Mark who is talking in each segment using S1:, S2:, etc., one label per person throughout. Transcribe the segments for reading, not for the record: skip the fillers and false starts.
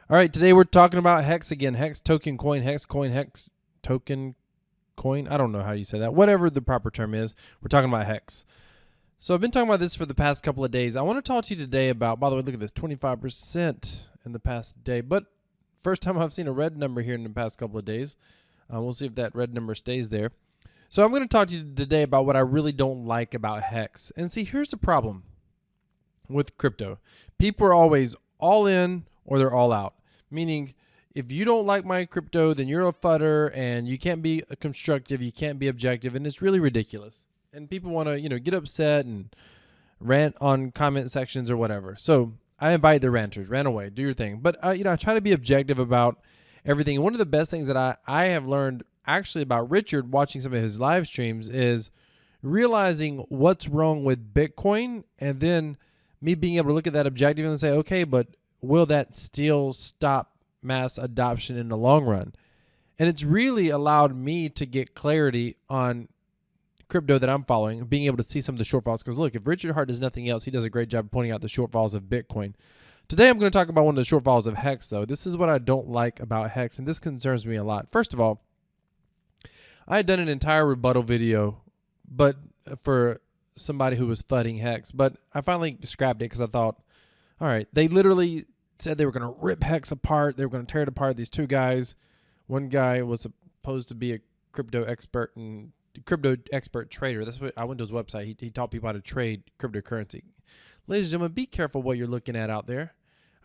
S1: All right, today we're talking about Hex again. Hex Token Coin, Hex Coin, Hex Token Coin. I don't know how you say that. Whatever the proper term is, we're talking about Hex. So I've been talking about this for the past couple of days. I want to talk to you today about, by the way, look at this, 25% in the past day. But first time I've seen a red number here in the past couple of days. We'll see if that red number stays there. So I'm going to talk to you today about what I really don't like about Hex. And see, here's the problem with crypto. People are always all in or they're all out. Meaning, if you don't like my crypto, then you're a fudder and you can't be constructive, you can't be objective, and it's really ridiculous. And people want to, get upset and rant on comment sections or whatever. So I invite the ranters, rant away, do your thing. But I try to be objective about everything. And one of the best things that I have learned actually about Richard watching some of his live streams is realizing what's wrong with Bitcoin, and then me being able to look at that objective and say, okay, but will that still stop mass adoption in the long run? And it's really allowed me to get clarity on crypto that I'm following, being able to see some of the shortfalls. Because look, if Richard Hart does nothing else, he does a great job of pointing out the shortfalls of Bitcoin. Today, I'm going to talk about one of the shortfalls of Hex, though. This is what I don't like about Hex, and this concerns me a lot. First of all, I had done an entire rebuttal video, but for somebody who was fudding Hex, but I finally scrapped it because I thought, all right, they literally said they were going to rip Hex apart. They were going to tear it apart. These two guys, one guy was supposed to be a crypto expert and crypto expert trader. That's what I went to his website. He taught people how to trade cryptocurrency. Ladies and gentlemen, be careful what you're looking at out there.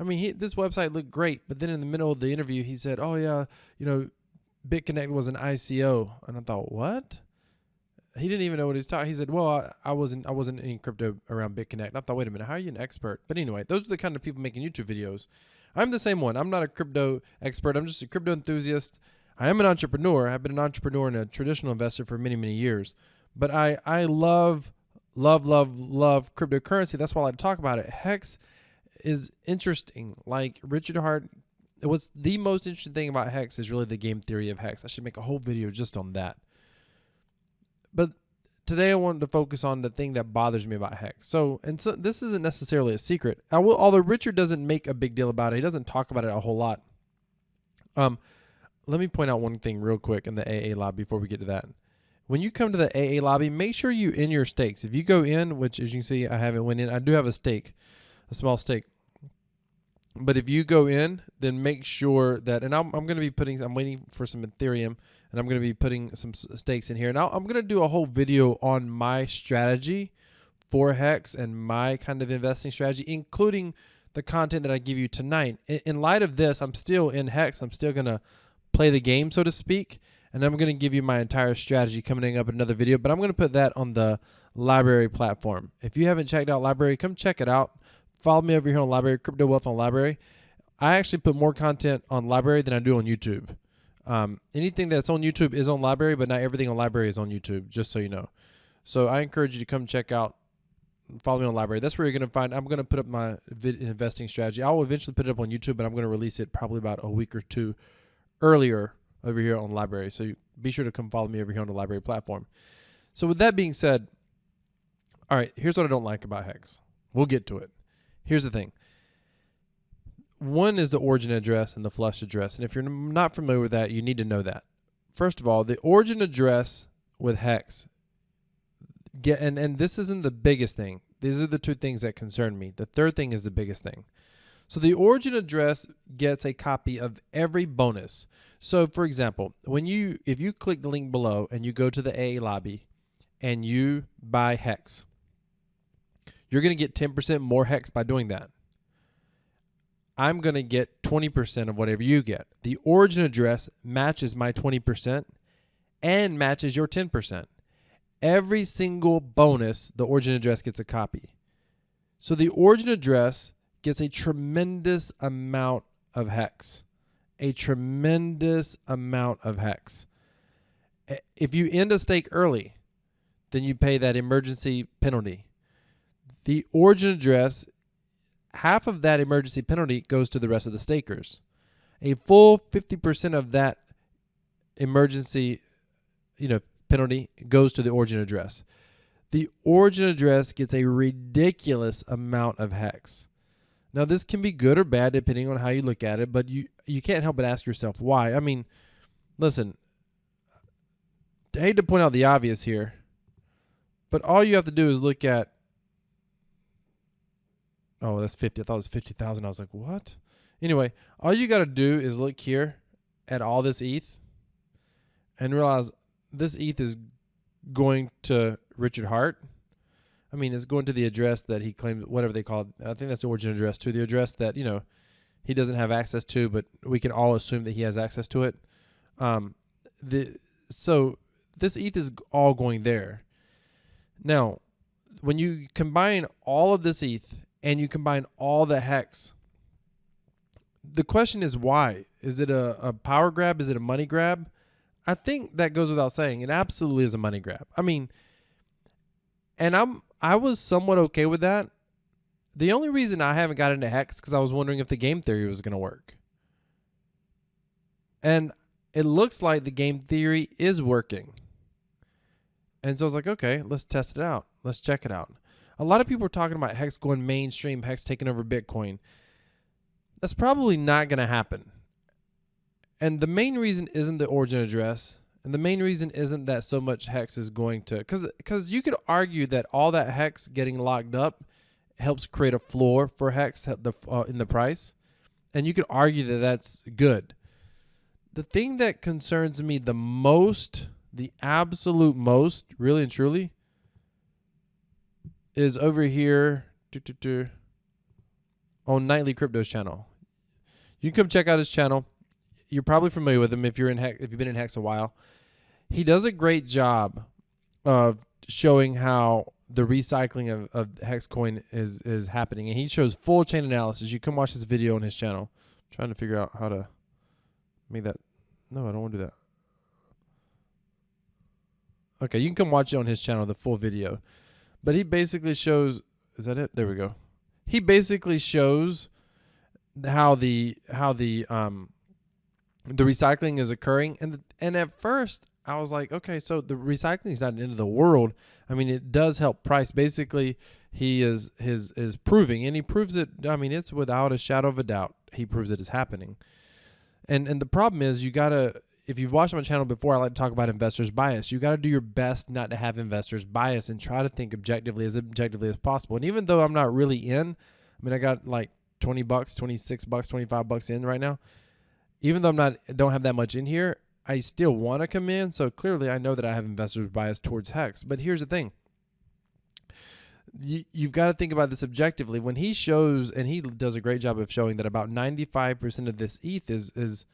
S1: I mean, this website looked great, but then in the middle of the interview, he said, oh yeah, BitConnect was an ICO. And I thought, what? He didn't even know what he was talking. He said, well, I wasn't in crypto around BitConnect. And I thought, wait a minute, how are you an expert? But anyway, those are the kind of people making YouTube videos. I'm the same one. I'm not a crypto expert. I'm just a crypto enthusiast. I am an entrepreneur. I've been an entrepreneur and a traditional investor for many, many years. But I love cryptocurrency. That's why I like to talk about it. Hex is interesting. Like Richard Hart, what's the most interesting thing about Hex is really the game theory of Hex. I should make a whole video just on that. But today I wanted to focus on the thing that bothers me about Hex. So this isn't necessarily a secret. Although Richard doesn't make a big deal about it, he doesn't talk about it a whole lot. Let me point out one thing real quick in the AA lobby before we get to that. When you come to the AA lobby, make sure you in your stakes. If you go in, which as you can see, I haven't went in. I do have a stake, a small stake. But if you go in, then make sure that, and I'm going to be putting, I'm waiting for some Ethereum, and I'm going to be putting some stakes in here. Now I'm going to do a whole video on my strategy for Hex and my kind of investing strategy, including the content that I give you tonight. In light of this, I'm still in Hex. I'm still going to play the game, so to speak, and I'm going to give you my entire strategy coming up in another video, but I'm going to put that on the LBRY platform. If you haven't checked out LBRY, come check it out. Follow me over here on LBRY, Crypto Wealth on LBRY. I actually put more content on LBRY than I do on YouTube. Anything that's on YouTube is on LBRY, but not everything on LBRY is on YouTube, just so you know. So I encourage you to come check out, follow me on LBRY. That's where you're going to find, I'm going to put up my investing strategy. I will eventually put it up on YouTube, but I'm going to release it probably about a week or two earlier over here on LBRY. So be sure to come follow me over here on the LBRY platform. So with that being said, all right, here's what I don't like about Hex. We'll get to it. Here's the thing. One is the origin address and the flush address. And if you're not familiar with that, you need to know that. First of all, the origin address with Hex, and this isn't the biggest thing. These are the two things that concern me. The third thing is the biggest thing. So the origin address gets a copy of every bonus. So for example, if you click the link below and you go to the AA lobby and you buy Hex, you're going to get 10% more Hex by doing that. I'm going to get 20% of whatever you get. The origin address matches my 20% and matches your 10%. Every single bonus, the origin address gets a copy. So the origin address gets a tremendous amount of Hex. A tremendous amount of Hex. If you end a stake early, then you pay that emergency penalty. The origin address, half of that emergency penalty goes to the rest of the stakers. A full 50% of that emergency, penalty goes to the origin address. The origin address gets a ridiculous amount of Hex. Now, this can be good or bad depending on how you look at it, but you can't help but ask yourself why. I mean, listen, I hate to point out the obvious here, but all you have to do is look at, oh, that's 50. I thought it was 50,000. I was like, what? Anyway, all you got to do is look here at all this ETH and realize this ETH is going to Richard Hart. I mean, it's going to the address that he claimed, whatever they call it. I think that's the origin address too, the address that, you know, he doesn't have access to, but we can all assume that he has access to it. So this ETH is all going there. Now, when you combine all of this ETH and you combine all the Hex, the question is why? Is it a power grab? Is it a money grab? I think that goes without saying. It absolutely is a money grab. I mean, and I was somewhat okay with that. The only reason I haven't got into Hex because I was wondering if the game theory was going to work. And it looks like the game theory is working. And so I was like, okay, let's test it out. Let's check it out. A lot of people are talking about Hex going mainstream, Hex taking over Bitcoin. That's probably not going to happen. And the main reason isn't the origin address. And the main reason isn't that so much Hex is going to, because you could argue that all that Hex getting locked up helps create a floor for Hex in the price. And you could argue that that's good. The thing that concerns me the most, the absolute most, really and truly, is over here on Nightly Crypto's channel. You can come check out his channel. You're probably familiar with him if you've been in Hex a while. He does a great job of showing how the recycling of Hex coin is happening, and he shows full chain analysis. You can watch this video on his channel. I'm trying to figure out how to make that. No, I don't want to do that. Okay, you can come watch it on his channel, the full video. But he basically shows, is that it? There we go. He basically shows how the recycling is occurring, and at first I was like, okay, so the recycling is not the end of the world. I mean, it does help price. Basically, he is proving, and he proves it. I mean, it's without a shadow of a doubt. He proves it is happening. And the problem is, you gotta, if you've watched my channel before, I like to talk about investors' bias. You got to do your best not to have investors' bias and try to think objectively as possible. And even though I'm not really in, I mean, I got like $20, $26, $25 in right now. Even though don't have that much in here, I still want to come in. So clearly I know that I have investors' bias towards Hex. But here's the thing. You've got to think about this objectively. When he shows, and he does a great job of showing that about 95% of this ETH is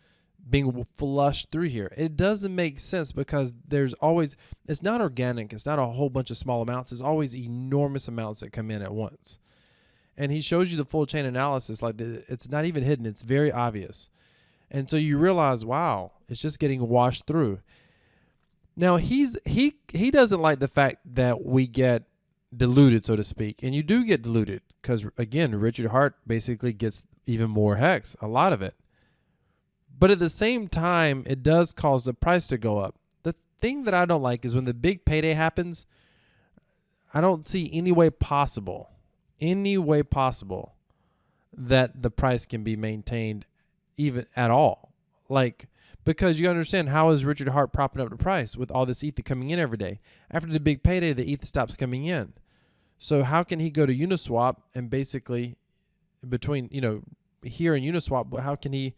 S1: being flushed through here. It doesn't make sense because there's always, it's not organic. It's not a whole bunch of small amounts. It's always enormous amounts that come in at once. And he shows you the full chain analysis. Like it's not even hidden. It's very obvious. And so you realize, wow, it's just getting washed through. Now he doesn't like the fact that we get diluted, so to speak. And you do get diluted because, again, Richard Hart basically gets even more Hex, a lot of it. But at the same time, it does cause the price to go up. The thing that I don't like is when the big payday happens, I don't see any way possible that the price can be maintained even at all. Like, because you understand, how is Richard Hart propping up the price with all this ETH coming in every day? After the big payday, the ETH stops coming in. So how can he go to Uniswap and basically between, here and Uniswap, how can he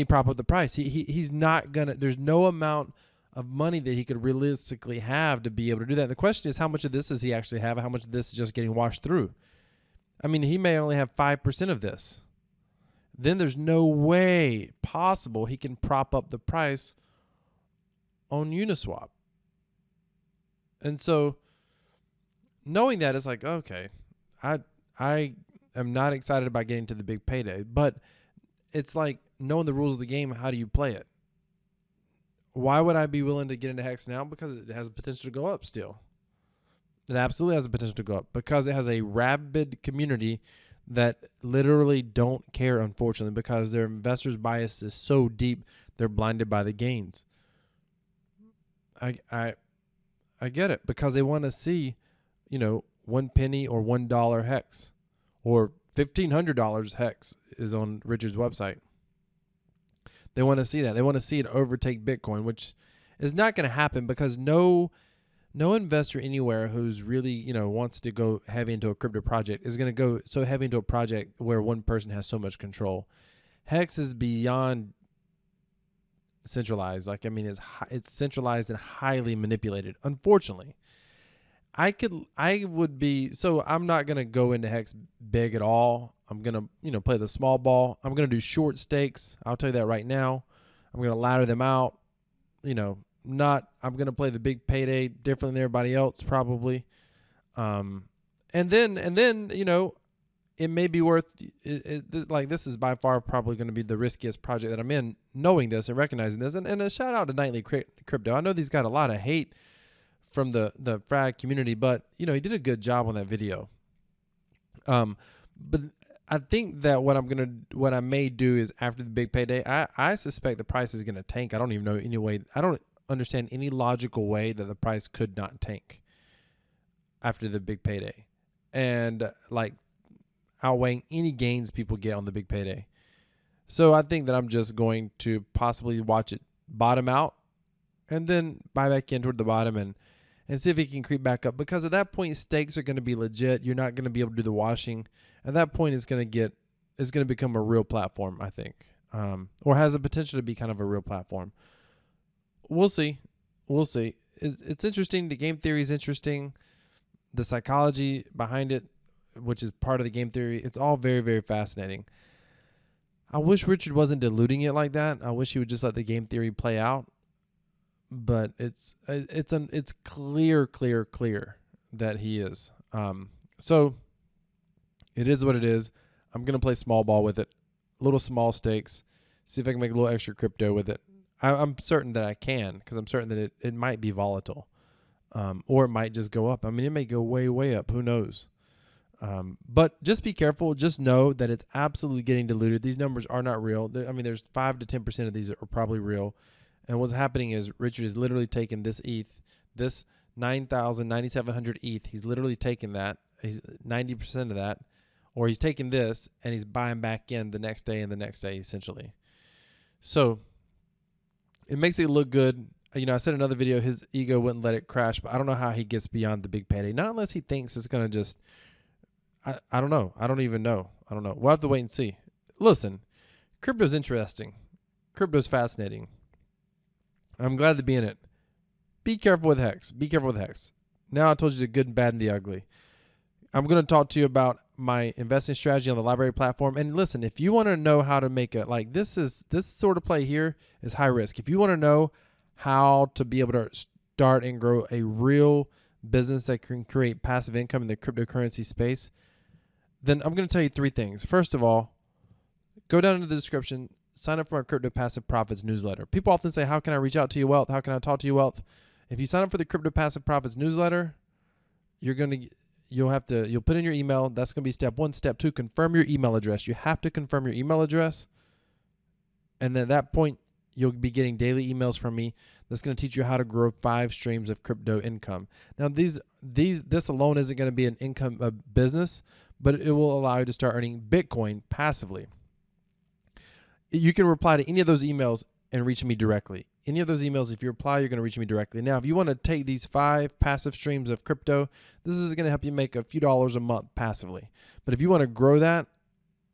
S1: prop up the price? He's not gonna, there's no amount of money that he could realistically have to be able to do that. The question is, how much of this does he actually have? How much of this is just getting washed through? I mean, he may only have 5% of this. Then there's no way possible he can prop up the price on Uniswap. And so knowing that, it's like, okay, I am not excited about getting to the big payday, but it's like knowing the rules of the game. How do you play it? Why would I be willing to get into Hex now? Because it has the potential to go up still. It absolutely has the potential to go up because it has a rabid community that literally don't care, unfortunately, because their investors' bias is so deep, they're blinded by the gains. I get it, because they want to see, 1 penny or $1 Hex or $1,500 Hex is on Richard's website. They want to see that. They want to see it overtake Bitcoin, which is not going to happen because no investor anywhere who's really, wants to go heavy into a crypto project is going to go so heavy into a project where one person has so much control. Hex is beyond centralized. It's centralized and highly manipulated. Unfortunately, I'm not going to go into Hex big at all. I'm going to, play the small ball. I'm going to do short stakes. I'll tell you that right now. I'm going to ladder them out. I'm going to play the big payday different than everybody else probably. And then, it may be worth like this is by far probably going to be the riskiest project that I'm in, knowing this and recognizing this. And a shout out to Nightly Crypto. I know these got a lot of hate from the frag community, but he did a good job on that video. But I think that what I may do is after the big payday, I suspect the price is going to tank. I don't even know any way. I don't understand any logical way that the price could not tank after the big payday, and outweighing any gains people get on the big payday. So I think that I'm just going to possibly watch it bottom out and then buy back in toward the bottom and see if it can creep back up, because at that point stakes are going to be legit. You're not going to be able to do the washing. At that point it's going to become a real platform, I think, or has the potential to be kind of a real platform. We'll see. It's interesting. The game theory is interesting. The psychology behind it, which is part of the game theory, it's all very, very fascinating. I wish Richard wasn't diluting it like that. I wish he would just let the game theory play out. But it's clear that he is. So it is what it is. I'm gonna play small ball with it, little small stakes, see if I can make a little extra crypto with it. I'm certain that I can, because I'm certain that it might be volatile, or it might just go up. I mean, it may go way, way up. Who knows? But just be careful. Just know that it's absolutely getting diluted. These numbers are not real. There's 5 to 10% of these are probably real. And what's happening is Richard is literally taking this ETH, this 9,700 ETH. He's literally taking that. He's 90% of that, or he's taking this and he's buying back in the next day and the next day, essentially. So it makes it look good. I said in another video, his ego wouldn't let it crash, but I don't know how he gets beyond the big payday. Not unless he thinks it's going to just, I don't know. I don't even know. I don't know. We'll have to wait and see. Listen, crypto's interesting. Crypto's fascinating. I'm glad to be in it. Be careful with Hex. Now I told you the good and bad and the ugly. I'm going to talk to you about my investing strategy on the LBRY platform. And listen, if you want to know how to make it, this sort of play here is high risk. If you want to know how to be able to start and grow a real business that can create passive income in the cryptocurrency space, then I'm going to tell you 3 things. First of all, go down into the description, sign up for our Crypto Passive Profits newsletter. People often say, how can I reach out to you, Wealth? How can I talk to you, Wealth? If you sign up for the Crypto Passive Profits newsletter, you'll put in your email. That's going to be step 1. Step 2, confirm your email address. You have to confirm your email address. And then at that point, you'll be getting daily emails from me that's going to teach you how to grow 5 streams of crypto income. Now, this alone isn't going to be an income business, but it will allow you to start earning Bitcoin passively. You can reply to any of those emails and reach me directly. Any of those emails, if you reply, you're going to reach me directly. Now, if you want to take these 5 passive streams of crypto, this is going to help you make a few dollars a month passively. But if you want to grow that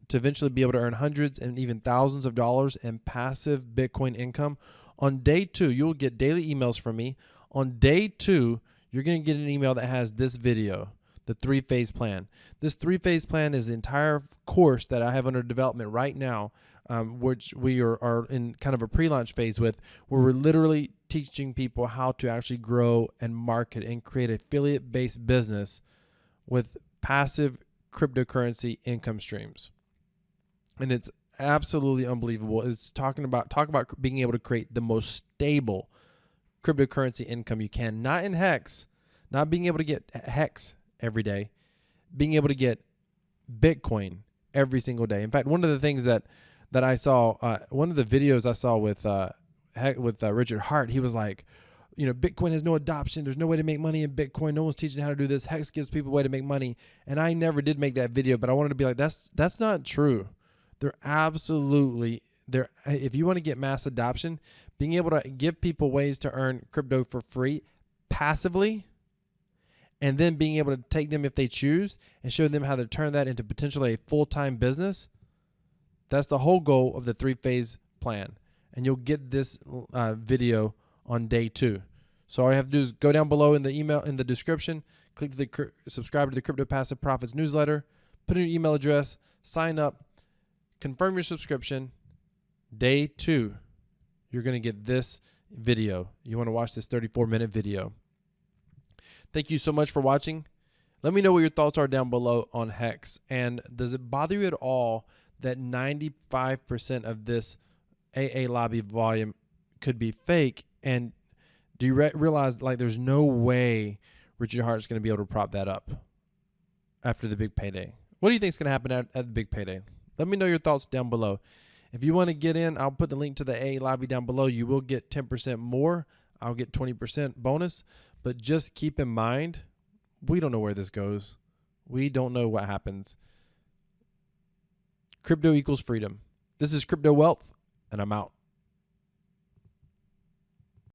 S1: to eventually be able to earn hundreds and even thousands of dollars in passive Bitcoin income, on day 2, you'll get daily emails from me. On day 2, you're going to get an email that has this video, the 3-phase plan. This 3-phase plan is the entire course that I have under development right now, which we are in kind of a pre-launch phase with, where we're literally teaching people how to actually grow and market and create affiliate-based business with passive cryptocurrency income streams. And it's absolutely unbelievable. It's talk about being able to create the most stable cryptocurrency income you can, not in Hex, not being able to get Hex every day, being able to get Bitcoin every single day. In fact, one of the things that I saw, one of the videos I saw with Richard Hart, he was like, Bitcoin has no adoption. There's no way to make money in Bitcoin. No one's teaching how to do this. Hex gives people a way to make money. And I never did make that video, but I wanted to be like, that's not true. They're absolutely there. If you want to get mass adoption, being able to give people ways to earn crypto for free passively, and then being able to take them if they choose and show them how to turn that into potentially a full-time business. That's the whole goal of the 3-phase plan. And you'll get this video on day 2. So all you have to do is go down below in the email, in the description, click the subscribe to the Crypto Passive Profits newsletter, put in your email address, sign up, confirm your subscription. Day 2, you're going to get this video. You want to watch this 34-minute video. Thank you so much for watching. Let me know what your thoughts are down below on Hex. And does it bother you at all that 95% of this AA Lobby volume could be fake? And do you realize like there's no way Richard Heart's going to be able to prop that up after the big payday? What do you think is going to happen at the big payday? Let me know your thoughts down below. If you want to get in, I'll put the link to the AA Lobby down below. You will get 10% more. I'll get 20% bonus. But just keep in mind, we don't know where this goes. We don't know what happens. Crypto equals freedom. This is Crypto Wealth, and I'm out.